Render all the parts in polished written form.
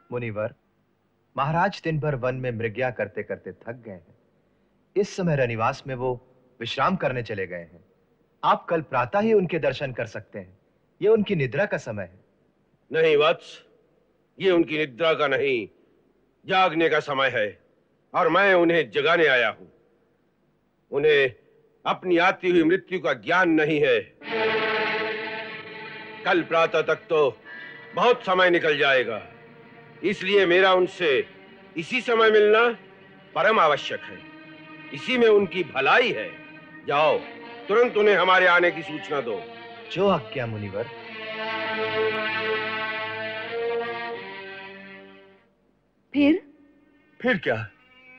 मुनिवर, महाराज दिन भर वन में मृग्या करते करते थक गए हैं। इस समय रनिवास में वो विश्राम करने चले गए हैं। आप कल प्रातः ही उनके दर्शन कर सकते हैं। ये उनकी निद्रा का समय है। नहीं वत्स, ये उनकी निद्रा का नहीं, जागने का समय है और मैं उन्हें जगाने आया हूं। उन्हें अपनी आती हुई मृत्यु का ज्ञान नहीं है। कल प्रातः तक तो बहुत समय निकल जाएगा, इसलिए मेरा उनसे इसी समय मिलना परम आवश्यक है। इसी में उनकी भलाई है। जाओ, तुरंत उन्हें हमारे आने की सूचना दो। जो आज्ञा मुनिवर। फिर क्या?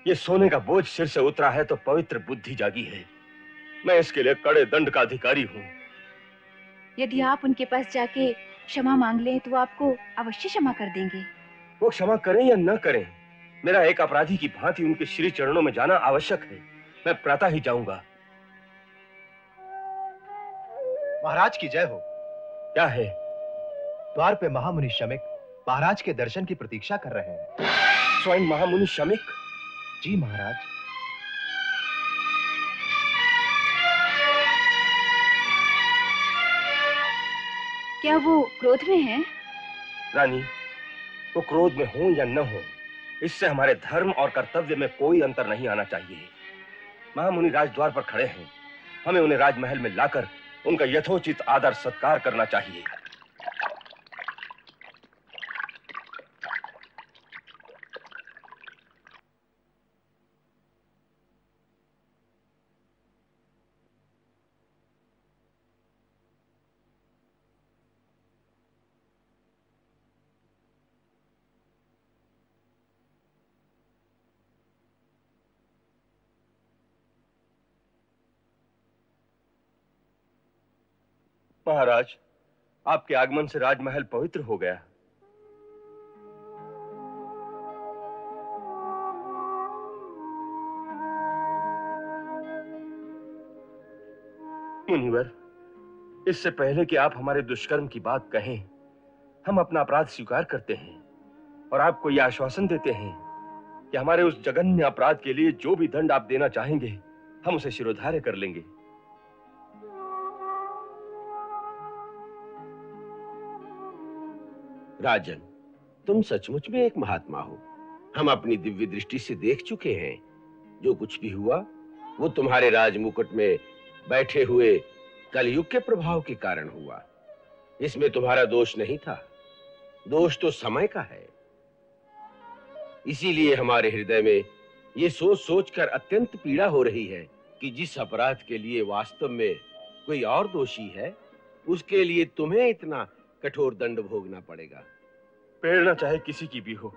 ये सोने का बोझ सिर से उतरा है तो पवित्र बुद्धि जागी है। मैं इसके लिए कड़े दंड का अधिकारी हूँ। यदि आप उनके पास जाके क्षमा मांग लें तो वो आपको अवश्य क्षमा कर देंगे। वो क्षमा करें या न करें, मेरा एक अपराधी की भांति उनके श्री चरणों में जाना आवश्यक है। मैं प्रातः ही जाऊंगा। महाराज की जय हो। क्या है? द्वार पे महामुनि शमिक महाराज के दर्शन की प्रतीक्षा कर रहे हैं। स्वयं महामुनि शमिक? जी महाराज। क्या वो क्रोध में हैं? रानी, वो क्रोध में हो या न हो, इससे हमारे धर्म और कर्तव्य में कोई अंतर नहीं आना चाहिए। महामुनि राजद्वार पर खड़े हैं, हमें उन्हें राजमहल में लाकर उनका यथोचित आदर सत्कार करना चाहिए। महाराज, आपके आगमन से राजमहल पवित्र हो गया। मुनिवर, इससे पहले कि आप हमारे दुष्कर्म की बात कहें, हम अपना अपराध स्वीकार करते हैं और आपको यह आश्वासन देते हैं कि हमारे उस जघन्य अपराध के लिए जो भी दंड आप देना चाहेंगे, हम उसे शिरोधार्य कर लेंगे। राजन, तुम सचमुच में एक महात्मा हो। हम अपनी दिव्य दृष्टि से देख चुके हैं। जो कुछ भी हुआ वो तुम्हारे राजमुकुट में बैठे हुए कलयुग के प्रभाव के कारण हुआ। इसमें तुम्हारा दोष नहीं था, दोष तो समय का है। इसीलिए हमारे हृदय में ये सोच सोचकर अत्यंत पीड़ा हो रही है कि जिस अपराध के लिए वास्तव में कोई और दोषी है, उसके लिए तुम्हें इतना कठोर दंड भोगना पड़ेगा। प्रेरणा चाहे किसी की भी हो,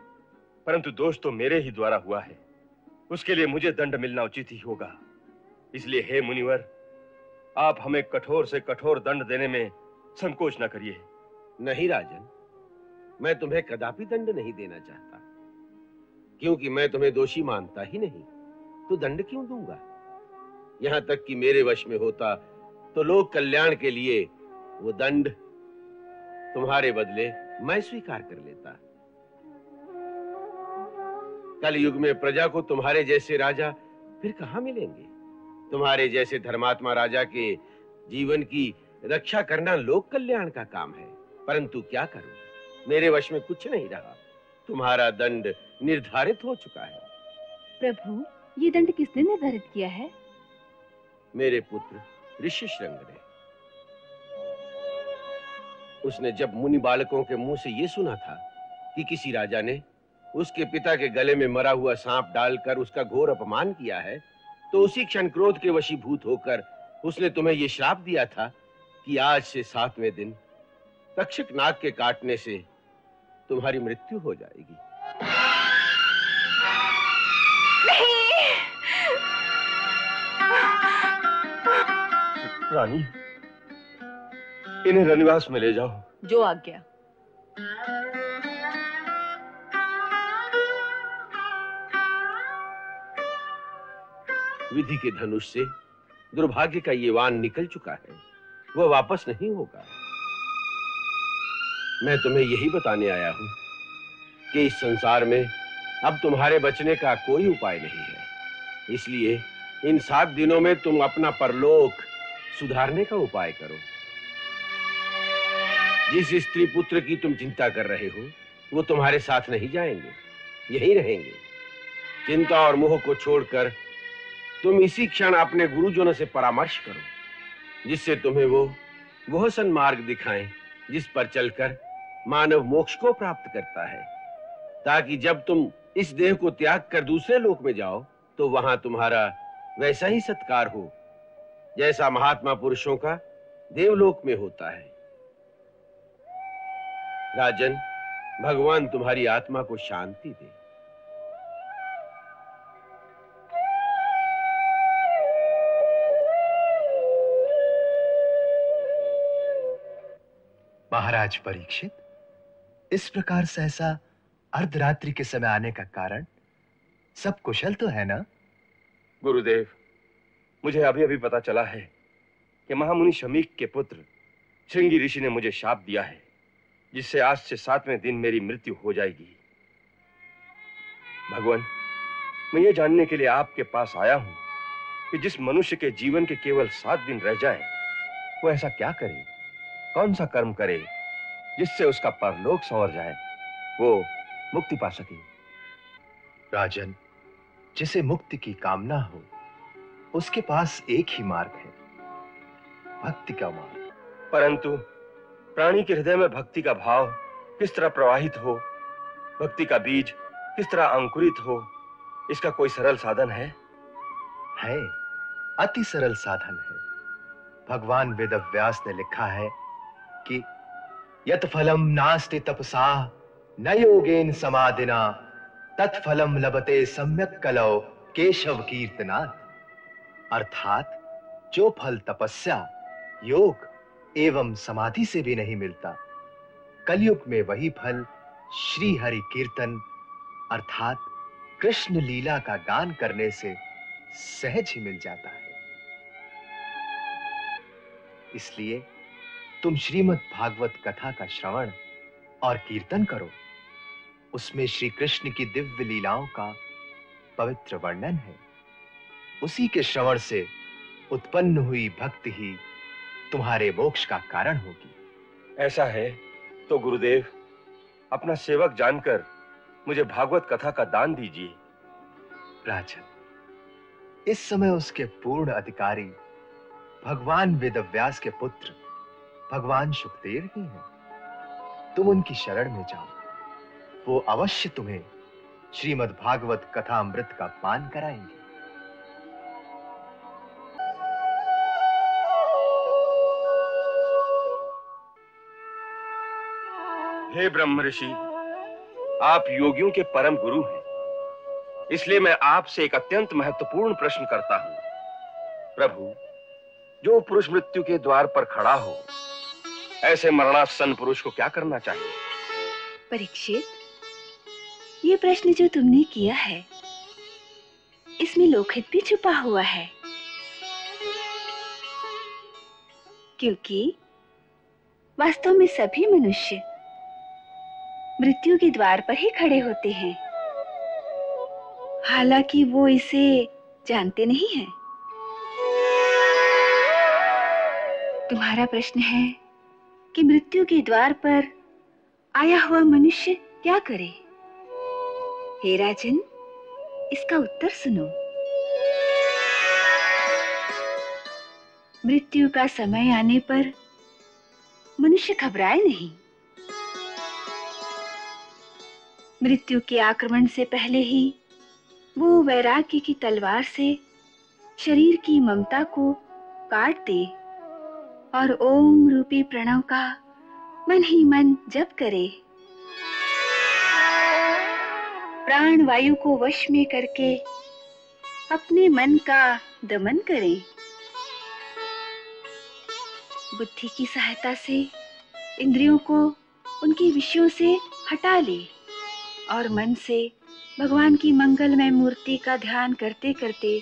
परंतु दोष तो मेरे ही द्वारा हुआ है। उसके लिए मुझे दंड मिलना उचित ही होगा। इसलिए हे मुनिवर, आप हमें कठोर से कठोर दंड देने में संकोच न करिए। नहीं राजन, मैं तुम्हें कदापि दंड नहीं देना चाहता, क्योंकि मैं तुम्हें दोषी मानता ही नहीं। तो दंड क्यों दूंगा? यहां तक कि मेरे वश में होता तो लोक कल्याण के लिए वो दंड तुम्हारे बदले मैं स्वीकार कर लेता। कल युग में प्रजा को तुम्हारे जैसे राजा फिर कहां मिलेंगे? तुम्हारे जैसे धर्मात्मा राजा के जीवन की रक्षा करना लोक कल्याण का काम है। परंतु क्या करूं, मेरे वश में कुछ नहीं रहा। तुम्हारा दंड निर्धारित हो चुका है। प्रभु, ये दंड किसने निर्धारित किया है? मेरे पुत्र ऋष्यशृंग ने। उसने जब मुनि बालकों के मुंह से यह सुना था कि किसी राजा ने उसके पिता के गले में मरा हुआ सांप डालकर उसका घोर अपमान किया है, तो उसी क्षण क्रोध के वशीभूत होकर उसने तुम्हें यह श्राप दिया था कि आज से 7वें दिन तक्षक नाग के काटने से तुम्हारी मृत्यु हो जाएगी। नहीं! रानी, इन्हें रनिवास में ले जाओ। जो आज्ञा। विधि के धनुष से दुर्भाग्य का ये वाण निकल चुका है, वह वापस नहीं होगा। मैं तुम्हें यही बताने आया हूं कि इस संसार में अब तुम्हारे बचने का कोई उपाय नहीं है। इसलिए इन 7 दिनों में तुम अपना परलोक सुधारने का उपाय करो। जिस स्त्री पुत्र की तुम चिंता कर रहे हो वो तुम्हारे साथ नहीं जाएंगे, यहीं रहेंगे। चिंता और मोह को छोड़कर तुम इसी क्षण अपने गुरुजनों से परामर्श करो, जिससे तुम्हें वो सन्मार्ग दिखाएं जिस पर चलकर मानव मोक्ष को प्राप्त करता है, ताकि जब तुम इस देह को त्याग कर दूसरे लोक में जाओ तो वहां तुम्हारा वैसा ही सत्कार हो जैसा महात्मा पुरुषों का देवलोक में होता है। राजन, भगवान तुम्हारी आत्मा को शांति दे। महाराज परीक्षित, इस प्रकार सहसा अर्धरात्रि के समय आने का कारण? सब कुशल तो है ना? गुरुदेव, मुझे अभी अभी पता चला है कि महामुनि शमीक के पुत्र श्रृंगी ऋषि ने मुझे शाप दिया है, जिससे आज से 7वें दिन मेरी मृत्यु हो जाएगी। भगवान, मैं ये जानने के लिए आपके पास आया हूं कि जिस मनुष्य के जीवन के केवल 7 दिन रह जाए वो ऐसा क्या करे, कौन सा कर्म करे जिससे उसका परलोक संवर जाए, वो मुक्ति पा सके। राजन, जिसे मुक्ति की कामना हो उसके पास एक ही मार्ग है, भक्ति का मार्ग। परंतु प्राणी के हृदय में भक्ति का भाव किस तरह प्रवाहित हो, भक्ति का बीज किस तरह अंकुरित हो, इसका कोई सरल साधन है? है, अति सरल साधन है। भगवान वेदव्यास ने लिखा है कि यत् फलम नास्ति तपसा न योगेन समाधिना तत्फलम लभते सम्यक कलौ केशव कीर्तनात्। अर्थात जो फल तपस्या, योग एवं समाधि से भी नहीं मिलता, कलयुग में वही फल श्री हरि कीर्तन अर्थात कृष्ण लीला का गान करने से सहज ही मिल जाता है। इसलिए तुम श्रीमद् भागवत कथा का श्रवण और कीर्तन करो। उसमें श्री कृष्ण की दिव्य लीलाओं का पवित्र वर्णन है। उसी के श्रवण से उत्पन्न हुई भक्ति ही तुम्हारे मोक्ष का कारण होगी। ऐसा है तो गुरुदेव, अपना सेवक जानकर मुझे भागवत कथा का दान दीजिए। राजन, इस समय उसके पूर्ण अधिकारी भगवान वेदव्यास के पुत्र भगवान शुकदेव ही हैं। तुम उनकी शरण में जाओ, वो अवश्य तुम्हें श्रीमद् भागवत कथा अमृत का पान कराएंगे। हे ब्रह्म ऋषि, आप योगियों के परम गुरु हैं, इसलिए मैं आपसे एक अत्यंत महत्वपूर्ण प्रश्न करता हूं। प्रभु, जो पुरुष मृत्यु के द्वार पर खड़ा हो, ऐसे मरणासन पुरुष को क्या करना चाहिए? परीक्षित, ये प्रश्न जो तुमने किया है, इसमें लोकहित भी छुपा हुआ है। क्योंकि वास्तव में सभी मनुष्य मृत्यु के द्वार पर ही खड़े होते हैं, हालांकि वो इसे जानते नहीं हैं। तुम्हारा प्रश्न है कि मृत्यु के द्वार पर आया हुआ मनुष्य क्या करे? हे राजन, इसका उत्तर सुनो। मृत्यु का समय आने पर मनुष्य घबराए नहीं। मृत्यु के आक्रमण से पहले ही वो वैराग्य की तलवार से शरीर की ममता को काट दे और ओम रूपी प्रणव का मन ही मन जप करे। प्राण वायु को वश में करके अपने मन का दमन करें। बुद्धि की सहायता से इंद्रियों को उनके विषयों से हटा ले और मन से भगवान की मंगलमय मूर्ति का ध्यान करते करते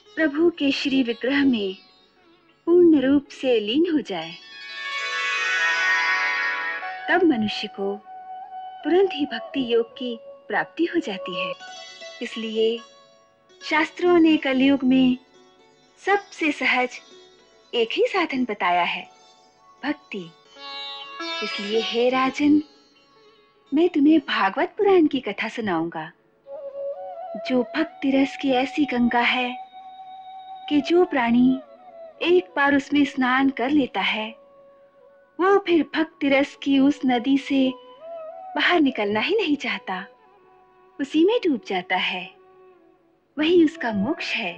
प्रभु के श्री विग्रह में पूर्ण रूप से लीन हो जाए। तब मनुष्य को तुरंत ही भक्ति योग की प्राप्ति हो जाती है। इसलिए शास्त्रों ने कलयुग में सबसे सहज एक ही साधन बताया है, भक्ति। इसलिए हे राजन, मैं तुम्हें भागवत पुराण की कथा सुनाऊंगा, जो भक्ति रस की ऐसी गंगा है कि जो प्राणी एक बार उसमें स्नान कर लेता है वो फिर भक्ति रस की उस नदी से बाहर निकलना ही नहीं चाहता, उसी में डूब जाता है। वही उसका मोक्ष है।